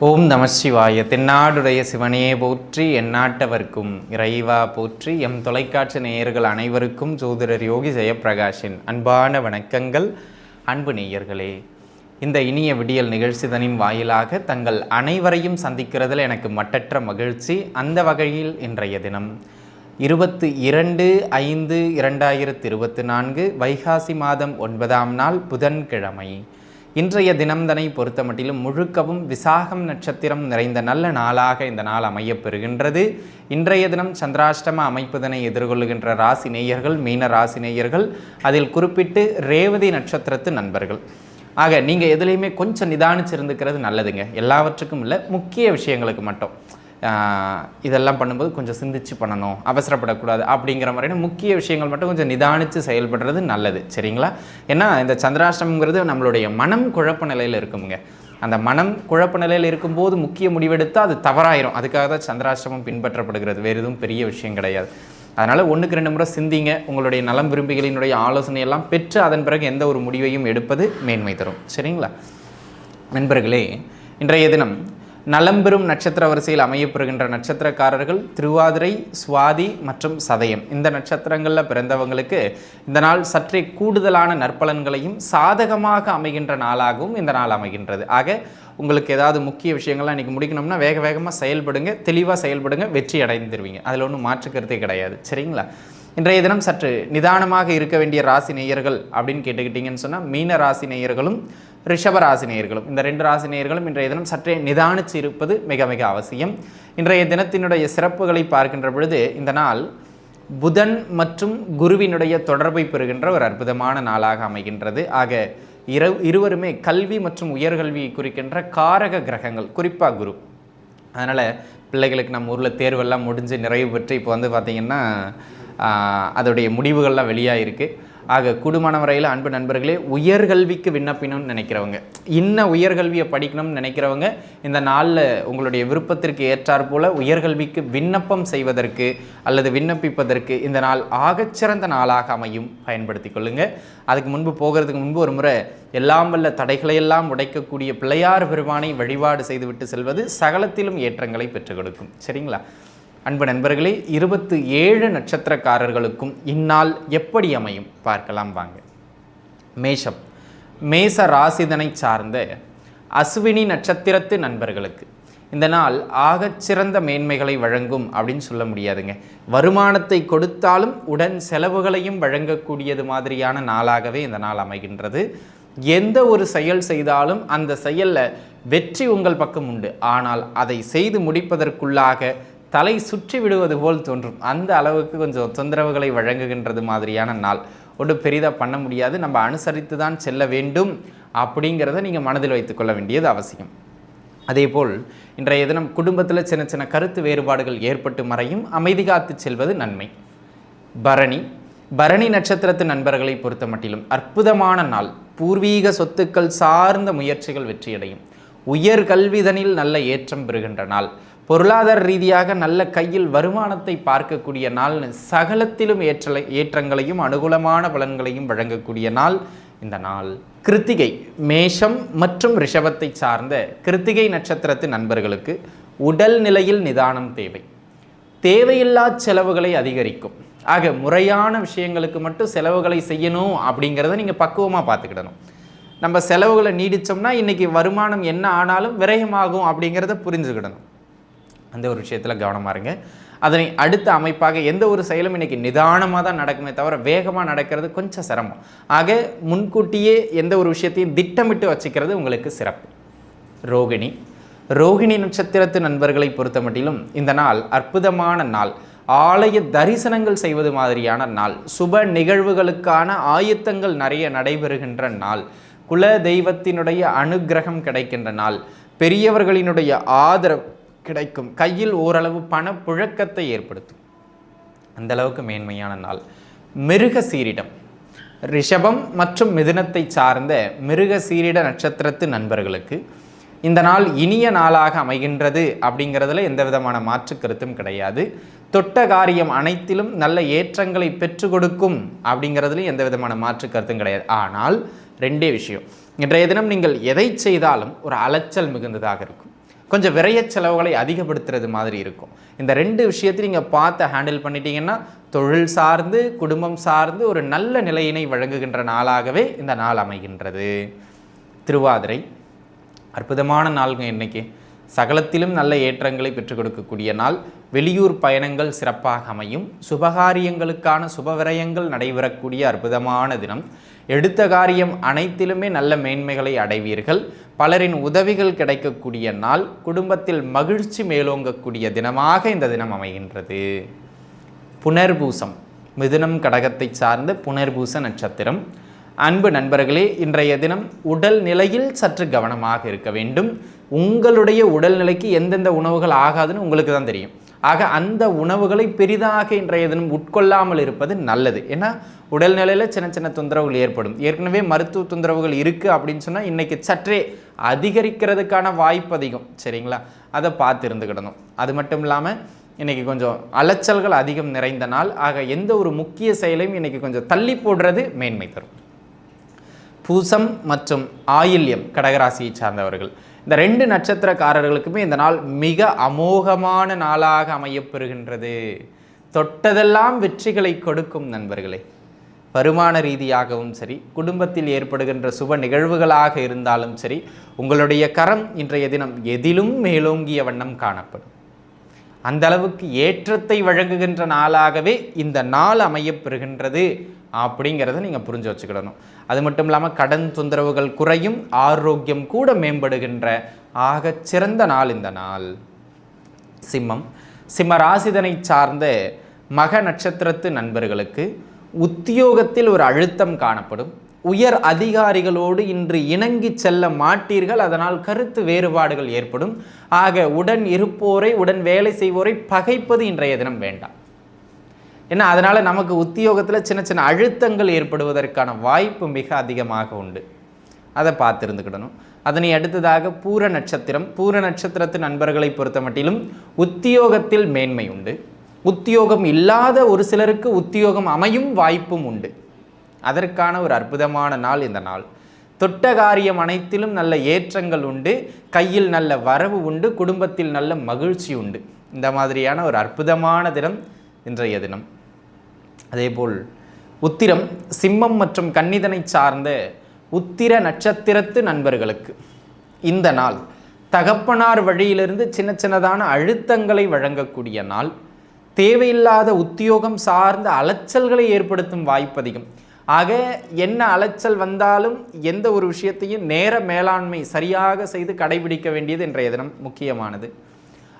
ஓம் நம சிவாய. தென்னாடுடைய சிவனையே போற்றி, எந்நாட்டவர்க்கும் இறைவா போற்றி. எம் தொலைக்காட்சி நேயர்கள் அனைவருக்கும் ஜோதிடர் யோகி ஜெயப்பிரகாஷின் அன்பான வணக்கங்கள். அன்பு நேயர்களே, இந்த இனிய விடியல் நிகழ்ச்சிதனின் வாயிலாக தங்கள் அனைவரையும் சந்திக்கிறதில் எனக்கு மட்டற்ற மகிழ்ச்சி. அந்த வகையில் இன்றைய தினம் 22/5/2024 வைகாசி மாதம் 9ஆம் நாள் புதன்கிழமை. இன்றைய தினம்தனை பொறுத்த மட்டிலும் முழுக்கவும் விசாகம் நட்சத்திரம் நிறைந்த நல்ல நாளாக இந்த நாள் அமையப்பெறுகின்றது. இன்றைய தினம் சந்திராஷ்டம அமைப்புதனை எதிர்கொள்ளுகின்ற ராசி நேயர்கள் மீன ராசி நேயர்கள், அதில் குறிப்பிட்டு ரேவதி நட்சத்திரத்து நண்பர்கள். ஆக நீங்கள் எதுலேயுமே கொஞ்சம் நிதானிச்சிருந்துக்கிறது நல்லதுங்க. எல்லாவற்றுக்கும் இல்லை, முக்கிய விஷயங்களுக்கு மட்டும் இதெல்லாம் பண்ணும்போது கொஞ்சம் சிந்திச்சு பண்ணணும், அவசரப்படக்கூடாது அப்படிங்கிற மாதிரியான முக்கிய விஷயங்கள் மட்டும் கொஞ்சம் நிதானித்து செயல்படுறது நல்லது, சரிங்களா? ஏன்னா இந்த சந்திராஷ்டமங்கிறது நம்மளுடைய மனம் குழப்ப நிலையில் இருக்குங்க. அந்த மனம் குழப்ப நிலையில் இருக்கும்போது முக்கிய முடிவெடுத்தால் அது தவறாயிரும். அதுக்காக தான் சந்திராஷ்டமம் பின்பற்றப்படுகிறது, வேறு எதுவும் பெரிய விஷயம் கிடையாது. அதனால் 1-2 முறை சிந்திங்க. உங்களுடைய நலம் விரும்பிகளினுடைய ஆலோசனையெல்லாம் பெற்று அதன் பிறகு எந்த ஒரு முடிவையும் எடுப்பது மேன்மை தரும், சரிங்களா? நண்பர்களே, இன்றைய தினம் நலம்பெறும் நட்சத்திர வரிசையில் அமையப்பெறுகின்ற நட்சத்திரக்காரர்கள் திருவாதிரை, சுவாதி மற்றும் சதயம். இந்த நட்சத்திரங்களில் பிறந்தவங்களுக்கு இந்த நாள் சற்றே கூடுதலான நற்பலன்களையும் சாதகமாக அமைகின்ற நாளாகவும் இந்த நாள் அமைகின்றது. ஆக உங்களுக்கு ஏதாவது முக்கிய விஷயங்கள்லாம் இன்றைக்கி முடிக்கணும்னா வேகமாக செயல்படுங்க, தெளிவாக செயல்படுங்க, வெற்றி அடைந்துருவீங்க. அதில் ஒன்றும் மாற்றுக்கருத்தே கிடையாது, சரிங்களா? இன்றைய தினம் சற்று நிதானமாக இருக்க வேண்டிய ராசி நேயர்கள் அப்படின்னு கேட்டுக்கிட்டிங்கன்னு சொன்னால் மீன ராசி நேயர்களும் ரிஷப ராசி நேயர்களும், இந்த 2 ராசி நேயர்களும் இன்றைய தினம் சற்றே நிதானித்து இருப்பது மிக மிக அவசியம். இன்றைய தினத்தினுடைய சிறப்புகளை பார்க்கின்ற பொழுது இந்த நாள் புதன் மற்றும் குருவினுடைய தொடர்பை பெறுகின்ற ஒரு அற்புதமான நாளாக அமைகின்றது. ஆக இருவருமே கல்வி மற்றும் உயர்கல்வியை குறிக்கின்ற காரக கிரகங்கள், குறிப்பாக குரு. அதனால் பிள்ளைகளுக்கு நம்ம ஊரில் தேர்வெல்லாம் முடிஞ்சு நிறைவு பெற்று இப்போ பார்த்திங்கன்னா அதோடைய முடிவுகள்லாம் வெளியாகிருக்கு. ஆக கூடுமான வரையில் அன்பு நண்பர்களே, உயர்கல்விக்கு விண்ணப்பிக்கணும்னு நினைக்கிறவங்க, உயர்கல்வியை படிக்கணும்னு நினைக்கிறவங்க இந்த நாளில் உங்களுடைய விருப்பத்திற்கு ஏற்றாற் போல் உயர்கல்விக்கு விண்ணப்பம் செய்வதற்கு அல்லது விண்ணப்பிப்பதற்கு இந்த நாள் ஆகச்சிறந்த நாளாக அமையும், பயன்படுத்தி கொள்ளுங்கள். அதுக்கு போகிறதுக்கு முன்பு ஒரு முறை எல்லாம் வல்ல தடைகளையெல்லாம் உடைக்கக்கூடிய பிள்ளையார் பெருமானை வழிபாடு செய்துவிட்டு செல்வது சகலத்திலும் ஏற்றங்களை பெற்றுக் கொடுக்கும், சரிங்களா? அன்பு நண்பர்களே, 27 நட்சத்திரக்காரர்களுக்கும் இந்நாள் எப்படி அமையும் பார்க்கலாம் வாங்க. மேஷம், மேச ராசிதனை சார்ந்த அஸ்வினி நட்சத்திரத்து நண்பர்களுக்கு இந்த நாள் ஆகச்சிறந்த மேன்மைகளை வழங்கும் அப்படின்னு சொல்ல முடியாதுங்க. வருமானத்தை கொடுத்தாலும் உடன் செலவுகளையும் வழங்கக்கூடியது மாதிரியான நாளாகவே இந்த நாள் அமைகின்றது. எந்த ஒரு செயல் செய்தாலும் அந்த செயலில் வெற்றி உங்கள் பக்கம் உண்டு. ஆனால் அதை செய்து முடிப்பதற்குள்ளாக தலை சுற்றி விடுவது போல் தோன்றும். அந்த அளவுக்கு கொஞ்சம் தொந்தரவுகளை வழங்குகின்றது மாதிரியான நாள். ஒன்று பெரிதாக பண்ண முடியாது, நம்ம அனுசரித்து தான் செல்ல வேண்டும் அப்படிங்கிறத நீங்கள் மனதில் வைத்துக்கொள்ள வேண்டியது அவசியம். அதேபோல் இன்றைய தினம் குடும்பத்தில் சின்ன சின்ன கருத்து வேறுபாடுகள் ஏற்பட்டு மறையும், அமைதி காத்து செல்வது நன்மை. பரணி நட்சத்திரத்து நண்பர்களை பொறுத்த மட்டிலும் அற்புதமான நாள். பூர்வீக சொத்துக்கள் சார்ந்த முயற்சிகள் வெற்றியடையும். உயர்கல்விதனில் நல்ல ஏற்றம் பெறுகின்ற நாள். பொருளாதார ரீதியாக நல்ல கையில் வருமானத்தை பார்க்கக்கூடிய நாள். சகலத்திலும் ஏற்றங்களையும் அனுகூலமான பலன்களையும் வழங்கக்கூடிய நாள் இந்த நாள். கிருத்திகை, மேஷம் மற்றும் ரிஷபத்தை சார்ந்த கிருத்திகை நட்சத்திரத்து நண்பர்களுக்கு உடல் நிலையில் நிதானம் தேவை. தேவையில்லா செலவுகளை அதிகரிக்கும். ஆக முறையான விஷயங்களுக்கு மட்டும் செலவுகளை செய்யணும் அப்படிங்கிறத நீங்கள் பக்குவமாக பார்த்துக்கிடணும். நம்ம செலவுகளை நீடித்தோம்னா இன்றைக்கி வருமானம் என்ன ஆனாலும் விரயமாகும் அப்படிங்கிறத புரிஞ்சுக்கிடணும். அந்த ஒரு விஷயத்தில் கவனமாக இருங்க. அதனை அடுத்த அமைப்பாக எந்த ஒரு செயலும் இன்றைக்கி நிதானமாக தான் நடக்குமே தவிர வேகமாக நடக்கிறது கொஞ்சம் சிரமம். ஆக முன்கூட்டியே எந்த ஒரு விஷயத்தையும் திட்டமிட்டு வச்சுக்கிறது உங்களுக்கு சிறப்பு. ரோகிணி நட்சத்திரத்து நண்பர்களை பொறுத்த மட்டிலும் இந்த நாள் அற்புதமான நாள். ஆலய தரிசனங்கள் செய்வது மாதிரியான நாள். சுப நிகழ்வுகளுக்கான ஆயத்தங்கள் நிறைய நடைபெறுகின்ற நாள். குல தெய்வத்தினுடைய அனுக்கிரகம் கிடைக்கின்ற நாள். பெரியவர்களினுடைய ஆதரவு கிடைக்கும். கையில் ஓரளவு பணப்புழக்கத்தை ஏற்படுத்தும். அந்த அளவுக்கு மேன்மையான நாள். மிருகசீரிடம், ரிஷபம் மற்றும் மிதுனத்தை சார்ந்த மிருகசீரிட நட்சத்திரத்து நண்பர்களுக்கு இந்த நாள் இனிய நாளாக அமைகின்றது அப்படிங்கிறதுல எந்த விதமான மாற்று கருத்தும் கிடையாது. தொட்ட காரியம் அனைத்திலும் நல்ல ஏற்றங்களை பெற்று கொடுக்கும் அப்படிங்கிறதுலையும் எந்த விதமான மாற்று கருத்தும் கிடையாது. ஆனால் 2 விஷயம், இன்றைய தினம் நீங்கள் எதை செய்தாலும் ஒரு அலைச்சல் மிகுந்ததாக இருக்கும். கொஞ்சம் விரைய செலவுகளை அதிகப்படுத்துறது மாதிரி இருக்கும். இந்த 2 விஷயத்தையும் நீங்கள் பார்த்து ஹேண்டில் பண்ணிட்டீங்கன்னா தொழில் சார்ந்து குடும்பம் சார்ந்து ஒரு நல்ல நிலையினை வழங்குகின்ற நாளாகவே இந்த நாள் அமைகின்றது. திருவாதிரை அற்புதமான நாளுங்க. இன்னைக்கு சகலத்திலும் நல்ல ஏற்றங்களை பெற்றுக் கொடுக்கக்கூடிய நாள். வெளியூர் பயணங்கள் சிறப்பாக அமையும். சுபகாரியங்களுக்கான சுபவிரயங்கள் நடைபெறக்கூடிய அற்புதமான தினம். எடுத்த காரியம் அனைத்திலுமே நல்ல மேன்மைகளை அடைவீர்கள். பலரின் உதவிகள் கிடைக்கக்கூடிய நாள். குடும்பத்தில் மகிழ்ச்சி மேலோங்கக்கூடிய தினமாக இந்த தினம் அமைகின்றது. புனர்பூசம் மிதுனம் கடகத்தை சார்ந்த புனர்பூச நட்சத்திரம். அன்பு நண்பர்களே, இன்றைய தினம் உடல் நிலையில் சற்று கவனமாக இருக்க வேண்டும். உங்களுடைய உடல்நிலைக்கு எந்தெந்த உணவுகள் ஆகாதுன்னு உங்களுக்கு தான் தெரியும். ஆக அந்த உணவுகளை பெரிதாக இன்றைய தினம் உட்கொள்ளாமல் இருப்பது நல்லது. ஏன்னா உடல்நிலையில் சின்ன சின்ன தொந்தரவுகள் ஏற்படும். ஏற்கனவே மருத்துவ தொந்தரவுகள் இருக்குது அப்படின்னு சொன்னால் இன்றைக்கி சற்றே அதிகரிக்கிறதுக்கான வாய்ப்பு அதிகம். சரிங்களா? அதை பார்த்து இருந்துக்கிடணும். அது மட்டும் இல்லாமல் இன்றைக்கி கொஞ்சம் அலைச்சல்கள் அதிகம் நிறைந்த நாள். ஆக எந்த ஒரு முக்கிய செயலையும் இன்றைக்கி கொஞ்சம் தள்ளி போடுறது மேன்மை தரும். பூசம் மற்றும் ஆயில்யம் கடகராசியை சார்ந்தவர்கள், இந்த 2 நட்சத்திரக்காரர்களுக்குமே இந்த நாள் மிக அமோகமான நாளாக அமையப்பெறுகின்றது. தொட்டதெல்லாம் வெற்றிகளை கொடுக்கும் நண்பர்களே. வருமான ரீதியாகவும் சரி, குடும்பத்தில் ஏற்படுகின்ற சுப நிகழ்வுகளாக இருந்தாலும் சரி, உங்களுடைய கரம் இன்றைய தினம் எதிலும் மேலோங்கிய வண்ணம் காணப்படும். அந்த அளவுக்கு ஏற்றத்தை வழங்குகின்ற நாளாகவே இந்த நாள் அமையப்பெறுகின்றது அப்படிங்கிறத நீங்கள் புரிஞ்சு வச்சுக்கிடணும். அது மட்டும் இல்லாமல் கடன் தொந்தரவுகள் குறையும், ஆரோக்கியம் கூட மேம்படுகின்ற ஆகச் சிறந்த நாள் இந்த நாள். சிம்மம், சிம்ம ராசிதனை சார்ந்த மக நட்சத்திரத்து நண்பர்களுக்கு உத்தியோகத்தில் ஒரு அழுத்தம் காணப்படும். உயர் அதிகாரிகளோடு இன்று இணங்கி செல்ல மாட்டீர்கள். அதனால் கருத்து வேறுபாடுகள் ஏற்படும். ஆக உடன் இருப்போரை, உடன் வேலை செய்வோரை பகைப்பது இன்றைய தினம் வேண்டாம். ஏன்னா அதனால் நமக்கு உத்தியோகத்தில் சின்ன சின்ன அழுத்தங்கள் ஏற்படுவதற்கான வாய்ப்பு மிக அதிகமாக உண்டு. அதை பார்த்துருந்துக்கிடணும். அதனை அடுத்ததாக பூர நட்சத்திரம். பூர நட்சத்திரத்து நண்பர்களை பொறுத்த மட்டிலும் உத்தியோகத்தில் மேன்மை உண்டு. உத்தியோகம் இல்லாத ஒரு சிலருக்கு உத்தியோகம் அமையும் வாய்ப்பும் உண்டு. அதற்கான ஒரு அற்புதமான நாள் இந்த நாள். தொட்ட காரியம் அனைத்திலும் நல்ல ஏற்றங்கள் உண்டு. கையில் நல்ல வரவு உண்டு. குடும்பத்தில் நல்ல மகிழ்ச்சி உண்டு. இந்த மாதிரியான ஒரு அற்புதமான தினம் இன்றைய தினம். அதேபோல் உத்திரம், சிம்மம் மற்றும் கன்னிதனை சார்ந்த உத்திர நட்சத்திரத்து நண்பர்களுக்கு இந்த நாள் தகப்பனார் வழியிலிருந்து சின்ன சின்னதான அழுத்தங்களை வழங்கக்கூடிய நாள். தேவையில்லாத உத்தியோகம் சார்ந்த அலைச்சல்களை ஏற்படுத்தும் வாய்ப்பு அதிகம். ஆக என்ன அலைச்சல் வந்தாலும் எந்த ஒரு விஷயத்தையும் நேர மேலாண்மை சரியாக செய்து கடைபிடிக்க வேண்டியது இன்றைய தினம் முக்கியமானது.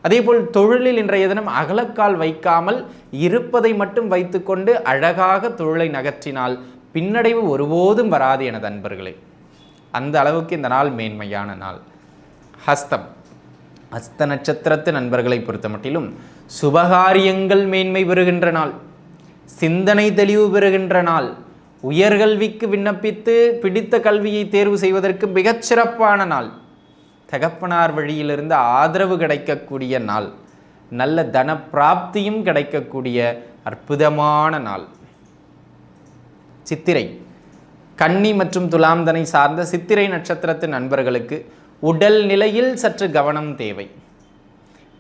அதேபோல் தொழிலில் இன்றைய தினம் அகலக்கால் வைக்காமல் இருப்பதை மட்டும் வைத்துக்கொண்டு அழகாக தொழிலை நகர்த்தினால் பின்னடைவு ஒருபோதும் வராது என நண்பர்களே. அந்த அளவுக்கு இந்த நாள் மேன்மையான நாள். ஹஸ்தம், ஹஸ்த நட்சத்திரத்து நண்பர்களை பொறுத்த மட்டிலும் சுபகாரியங்கள் மேன்மை பெறுகின்ற நாள். சிந்தனை தெளிவு பெறுகின்ற நாள். உயர்கல்விக்கு விண்ணப்பித்து பிடித்த கல்வியை தேர்வு செய்வதற்கு மிகச்சிறப்பான நாள். தகப்பனார் வழியிலிருந்து ஆதரவு கிடைக்கக்கூடிய நாள். நல்ல தன பிராப்தியும் கிடைக்கக்கூடிய அற்புதமான நாள். சித்திரை, கன்னி மற்றும் துலாம்தனை சார்ந்த சித்திரை நட்சத்திரத்து நண்பர்களுக்கு உடல் நிலையில் சற்று கவனம் தேவை.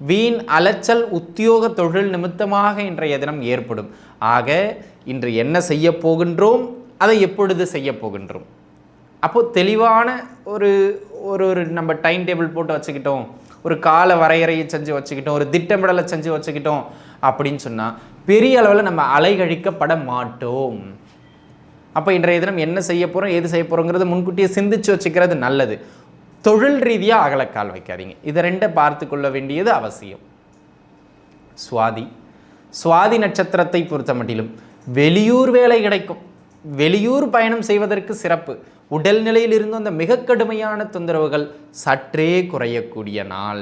வீண் அலைச்சல் உத்தியோக தொழில் நிமித்தமாக இன்றைய தினம் ஏற்படும். ஆக இன்று என்ன செய்ய போகின்றோம், அதை எப்பொழுது செய்ய போகின்றோம், அப்போது தெளிவான ஒரு ஒரு நம்ம டைம் டேபிள் போட்டு வச்சுக்கிட்டோம், ஒரு கால வரையறையை செஞ்சு வச்சுக்கிட்டோம், ஒரு திட்டமிடலை செஞ்சு வச்சுக்கிட்டோம் அப்படின்னு சொன்னால் பெரிய அளவில் நம்ம அலைகழிக்கப்பட மாட்டோம். அப்போ இன்றைய தினம் என்ன செய்ய போகிறோம், ஏது செய்ய போகிறோங்கிறத முன்கூட்டியே சிந்திச்சு வச்சுக்கிறது நல்லது. தொழில் ரீதியாக அகலக்கால் வைக்காதீங்க. இதை 2 பார்த்து கொள்ள வேண்டியது அவசியம். சுவாதி, சுவாதி நட்சத்திரத்தை பொறுத்த மட்டிலும் வெளியூர் வேலை கிடைக்கும். வெளியூர் பயணம் செய்வதற்கு சிறப்பு. உடல் நிலையில் இருந்து அந்த மிக கடுமையான தொந்தரவுகள் சற்றே குறையக்கூடிய நாள்.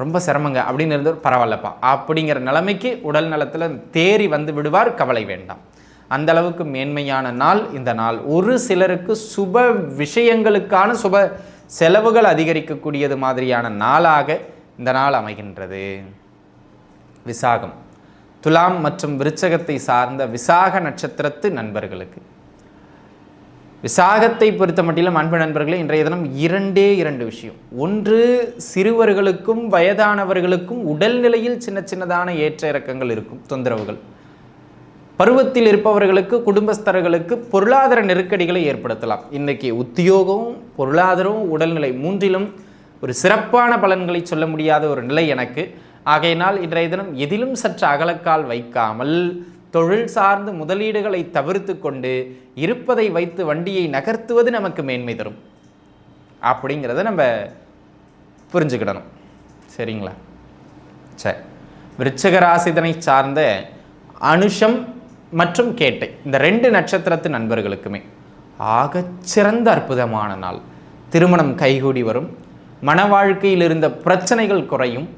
ரொம்ப சிரமங்க அப்படின்னு இருந்து பரவாயில்லப்பா அப்படிங்கிற நிலைமைக்கு உடல் நலத்தில் தேறி வந்து விடுவார். கவலை வேண்டாம். அந்த அளவுக்கு மேன்மையான நாள் இந்த நாள். ஒரு சிலருக்கு சுப விஷயங்களுக்கான சுப செலவுகள் அதிகரிக்கக்கூடியது மாதிரியான நாளாக இந்த நாள் அமைகின்றது. விசாகம், துலாம் மற்றும் விருச்சகத்தை சார்ந்த விசாக நட்சத்திரத்து நண்பர்களுக்கு விசாகத்தை பொறுத்த மட்டிலும் அன்பு நண்பர்களே, இன்றைய தினம் இரண்டு விஷயம். ஒன்று, சிறுவர்களுக்கும் வயதானவர்களுக்கும் உடல்நிலையில் சின்னதான ஏற்ற இறக்கங்கள் இருக்கும், தொந்தரவுகள். பருவத்தில் இருப்பவர்களுக்கு, குடும்பஸ்தர்களுக்கு பொருளாதார நெருக்கடிகளை ஏற்படுத்தலாம். இன்றைக்கி உத்தியோகம், பொருளாதாரம், உடல்நிலை மூன்றிலும் ஒரு சிறப்பான பலன்களை சொல்ல முடியாத ஒரு நிலை எனக்கு. ஆகையினால் இன்றைய தினம் எதிலும் சற்று அகலக்கால் வைக்காமல் தொழில் சார்ந்து முதலீடுகளை தவிர்த்து கொண்டு இருப்பதை வைத்து வண்டியை நகர்த்துவது நமக்கு மேன்மை தரும் அப்படிங்கிறத நம்ம புரிஞ்சுக்கிடணும். சரிங்களா? சரி, விருச்சிக ராசிதனை சார்ந்த அனுஷம் மற்றும் கேட்டை இந்த 2 நட்சத்திரத்து நண்பர்களுக்குமே ஆகச்சிறந்த அற்புதமான நாள். திருமணம் கைகூடி வரும், மன வாழ்க்கையில் இருந்த பிரச்சனைகள் குறையும்,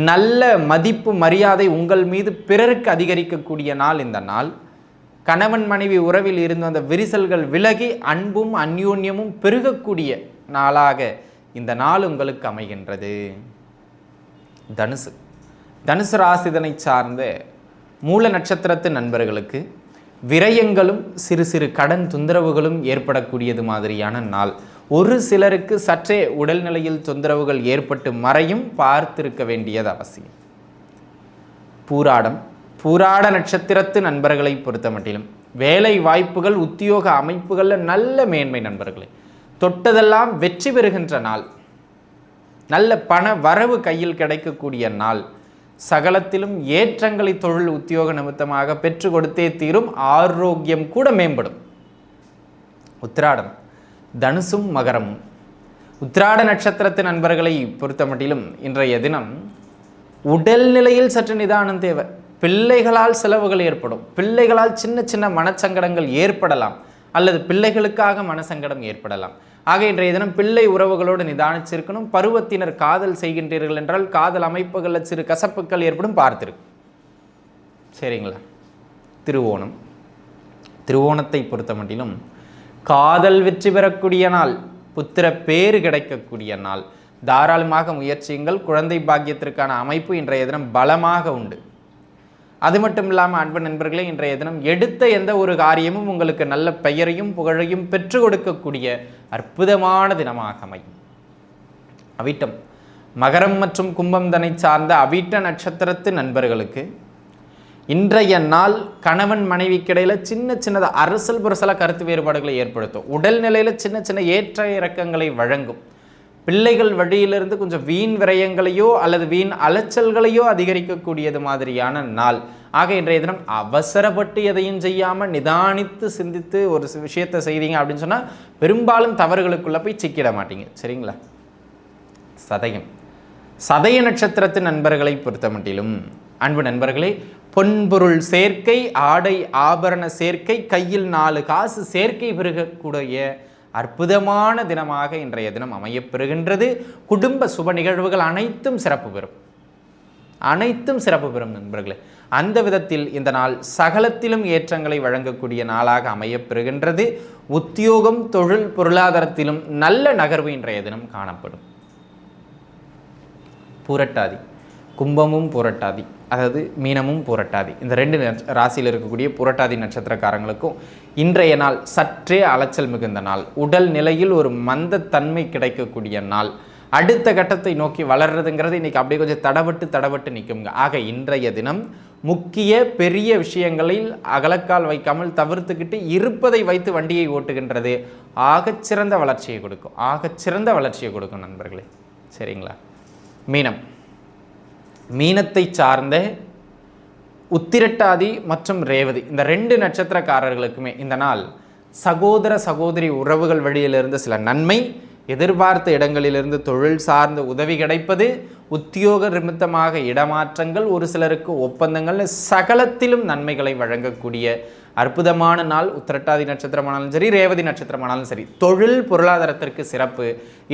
நல்ல மதிப்பு மரியாதை உங்கள் மீது பிறருக்கு அதிகரிக்கக்கூடிய நாள் இந்த நாள். கணவன் மனைவி உறவில் இருந்து அந்த விரிசல்கள் விலகி அன்பும் அந்யோன்யமும் பெருகக்கூடிய நாளாக இந்த நாள் உங்களுக்கு அமைகின்றது. தனுசு ராசிதனை சார்ந்த மூல நட்சத்திரத்து நண்பர்களுக்கு விரயங்களும் சிறு கடன் தொந்தரவுகளும் ஏற்படக்கூடியது மாதிரியான நாள். ஒரு சிலருக்கு சற்றே உடல்நிலையில் தொந்தரவுகள் ஏற்பட்டு மறையும், பார்த்திருக்க வேண்டியது அவசியம். பூராட நட்சத்திரத்து நண்பர்களை பொறுத்த மட்டிலும் வேலை வாய்ப்புகள், உத்தியோக அமைப்புகளில் நல்ல மேன்மை நண்பர்களே. தொட்டதெல்லாம் வெற்றி பெறுகின்ற நாள், நல்ல பண வரவு கையில் கிடைக்கக்கூடிய நாள். சகலத்திலும் ஏற்றங்களை தொழில் உத்தியோக நிமித்தமாக பெற்று கொடுத்தே தீரும். ஆரோக்கியம் கூட மேம்படும். உத்திராடம், தனுசும் மகரமும். உத்திராட நட்சத்திரத்து நண்பர்களை பொறுத்த மட்டிலும் இன்றைய தினம் உடல்நிலையில் சற்று நிதானம் தேவை. பிள்ளைகளால் செலவுகள் ஏற்படும், பிள்ளைகளால் சின்ன மனச்சங்கடங்கள் ஏற்படலாம், அல்லது பிள்ளைகளுக்காக மனசங்கடம் ஏற்படலாம். ஆக இன்றைய தினம் பிள்ளை உறவுகளோடு நிதானிச்சிருக்கணும். பருவத்தினர் காதல் செய்கின்றீர்கள் என்றால் காதல் அமைப்புகளில் சிறு கசப்புக்கள் ஏற்படும், பார்த்திருக்கும். சரிங்களா? திருவோணத்தை பொறுத்த மட்டிலும் காதல் வெற்றி பெறக்கூடிய நாள், புத்திர பேறு கிடைக்கக்கூடிய நாள். தாராளமாக முயற்சியுங்கள். குழந்தை பாக்கியத்திற்கான அமைப்பு இன்றைய தினம் பலமாக உண்டு. அது மட்டும் இல்லாமல் அன்பு நண்பர்களே, இன்றைய தினம் எடுத்த எந்த ஒரு காரியமும் உங்களுக்கு நல்ல பெயரையும் புகழையும் பெற்று கொடுக்கக்கூடிய அற்புதமான தினமாக அமையும். அவிட்டம், மகரம் மற்றும் கும்பம் தனை சார்ந்த அவிட்ட நட்சத்திரத்து நண்பர்களுக்கு இன்றைய நாள் கணவன் மனைவிக்கிடையில் சின்னதாக அரசல் புரசல கருத்து வேறுபாடுகளை ஏற்படுத்தும். உடல்நிலையில் சின்ன ஏற்ற இறக்கங்களை வழங்கும். பிள்ளைகள் வழியிலிருந்து கொஞ்சம் வீண் விரயங்களையோ அல்லது வீண் அலைச்சல்களையோ அதிகரிக்கக்கூடியது மாதிரியான நாள். ஆக இன்றைய தினம் அவசரப்பட்டு எதையும் செய்யாமல் நிதானித்து சிந்தித்து ஒரு விஷயத்தை செய்தீங்க அப்படின்னு சொன்னால் பெரும்பாலும் தவறுகளுக்குள்ளே போய் சிக்கிட மாட்டீங்க. சரிங்களா? சதய நட்சத்திரத்து நண்பர்களை பொறுத்த மட்டிலும் அன்பு நண்பர்களே, பொன்பொருள் சேர்க்கை, ஆடை ஆபரண சேர்க்கை, கையில் 4 காசு சேர்க்கை பெருகக்கூடிய அற்புதமான தினமாக இன்றைய தினம் அமையப்பெறுகின்றது. குடும்ப சுப நிகழ்வுகள் அனைத்தும் சிறப்பு பெறும் நண்பர்களே. அந்த விதத்தில் இந்த நாள் சகலத்திலும் ஏற்றங்களை வழங்கக்கூடிய நாளாக அமையப்பெறுகின்றது. உத்தியோகம், தொழில், பொருளாதாரத்திலும் நல்ல நகர்வு இன்றைய தினம் காணப்படும். பூரட்டாதி, கும்பமும் பூரட்டாதி, அதாவது மீனமும் பூரட்டாதி, இந்த 2 ராசியில் இருக்கக்கூடிய பூரட்டாதி நட்சத்திரக்காரங்களுக்கும் இன்றைய நாள் சற்றே அலைச்சல் மிகுந்த நாள். உடல் நிலையில் ஒரு மந்தத்தன்மை கிடைக்கக்கூடிய நாள். அடுத்த கட்டத்தை நோக்கி வளர்றதுங்கிறது இன்றைக்கி அப்படியே கொஞ்சம் தடபட்டு நிற்குங்க. ஆக இன்றைய தினம் முக்கிய பெரிய விஷயங்களில் அகலக்கால் வைக்காமல் தவிர்த்துக்கிட்டு இருப்பதை வைத்து வண்டியை ஓட்டுகின்றது ஆகச்சிறந்த வளர்ச்சியை கொடுக்கும் நண்பர்களே. சரிங்களா? மீனத்தை சார்ந்த உத்திரட்டாதி மற்றும் ரேவதி இந்த 2 நட்சத்திரக்காரர்களுக்குமே இந்த நாள் சகோதர சகோதரி உறவுகள் வழியிலிருந்து சில நன்மை, எதிர்பார்த்த இடங்களிலிருந்து தொழில் சார்ந்த உதவி கிடைப்பது, உத்தியோக நிமித்தமாக இடமாற்றங்கள், ஒரு சிலருக்கு ஒப்பந்தங்கள், சகலத்திலும் நன்மைகளை வழங்கக்கூடிய அற்புதமான நாள். உத்திரட்டாதி நட்சத்திரமானாலும் சரி, ரேவதி நட்சத்திரமானாலும் சரி, தொழில் பொருளாதாரத்திற்கு சிறப்பு,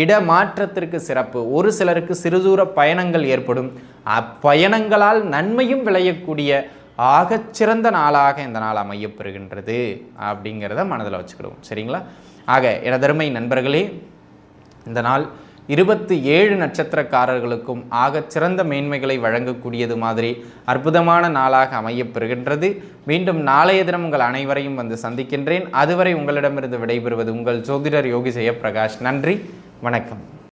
இடமாற்றத்திற்கு சிறப்பு. ஒரு சிலருக்கு சிறுதூர பயணங்கள் ஏற்படும், அப்பயணங்களால் நன்மையும் விளையக்கூடிய ஆகச்சிறந்த நாளாக இந்த நாள் அமையப்பெறுகின்றது அப்படிங்கிறத மனதில் வச்சுக்கிடுவோம். சரிங்களா? ஆக எனதருமை நண்பர்களே, இந்த நாள் 27 நட்சத்திரக்காரர்களுக்கும் ஆக சிறந்த மேன்மைகளை வழங்கக்கூடியது மாதிரி அற்புதமான நாளாக அமையப்பெறுகின்றது. மீண்டும் நாளைய தினம் உங்கள் அனைவரையும் வந்து சந்திக்கின்றேன். அதுவரை உங்களிடமிருந்து விடைபெறுவது உங்கள் ஜோதிடர் யோகி ஜெயப்பிரகாஷ். நன்றி, வணக்கம்.